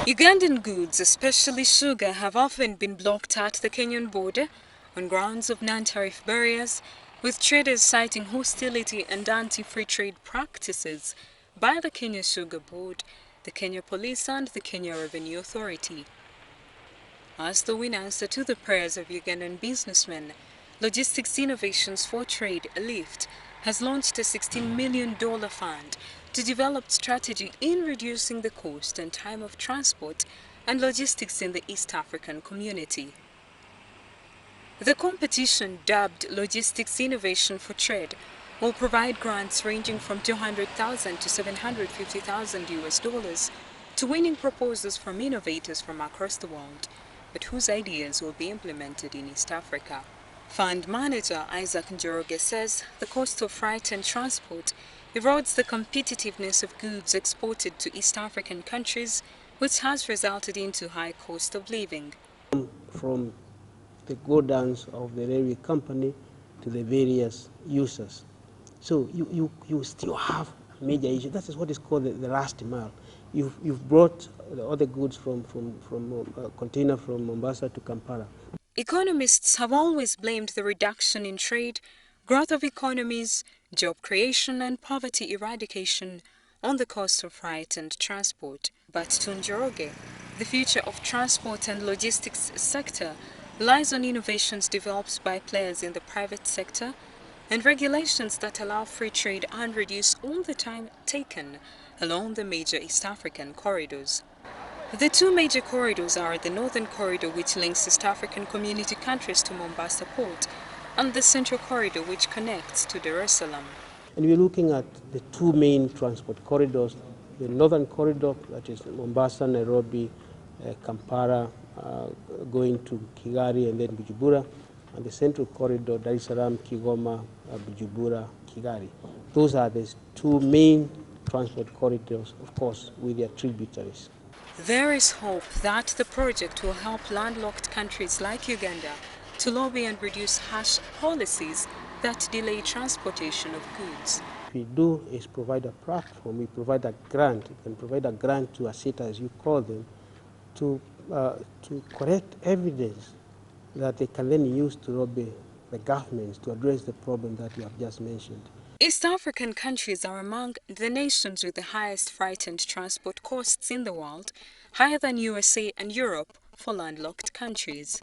Ugandan goods, especially sugar, have often been blocked at the Kenyan border on grounds of non-tariff barriers, with traders citing hostility and anti-free trade practices by the Kenya Sugar Board, the Kenya Police and the Kenya Revenue Authority. As the win answer to the prayers of Ugandan businessmen, Logistics Innovations for Trade, LIFT, has launched a $16 million fund to develop strategy in reducing the cost and time of transport and logistics in the East African community. The competition, dubbed Logistics Innovation for Trade, will provide grants ranging from $200,000 to $750,000 to winning proposals from innovators from across the world, but whose ideas will be implemented in East Africa. Fund manager Isaac Njoroge says the cost of freight and transport erodes the competitiveness of goods exported to East African countries, which has resulted into high cost of living. From the go-downs of the railway company to the various users. So you still have a major issue. That is what is called the last mile. You've brought all the goods from a container from Mombasa to Kampala. Economists have always blamed the reduction in trade, growth of economies, job creation and poverty eradication on the cost of freight and transport. But to Njoroge, the future of transport and logistics sector lies on innovations developed by players in the private sector and regulations that allow free trade and reduce all the time taken along the major East African corridors. The two major corridors are the Northern Corridor, which links East African community countries to Mombasa Port, and the Central Corridor, which connects to Dar es Salaam. And we're looking at the two main transport corridors, the Northern Corridor, that is Mombasa, Nairobi, Kampala, going to Kigali and then Bujumbura, and the Central Corridor, Dar es Salaam, Kigoma, Bujumbura, Kigali. Those are the two main transport corridors, of course, with their tributaries. There is hope that the project will help landlocked countries like Uganda to lobby and reduce harsh policies that delay transportation of goods. What we do is provide a platform, we provide a grant. We can provide a grant to ASETA, as you call them, to collect evidence that they can then use to lobby the governments to address the problem that you have just mentioned. East African countries are among the nations with the highest freight and transport costs in the world, higher than USA and Europe for landlocked countries.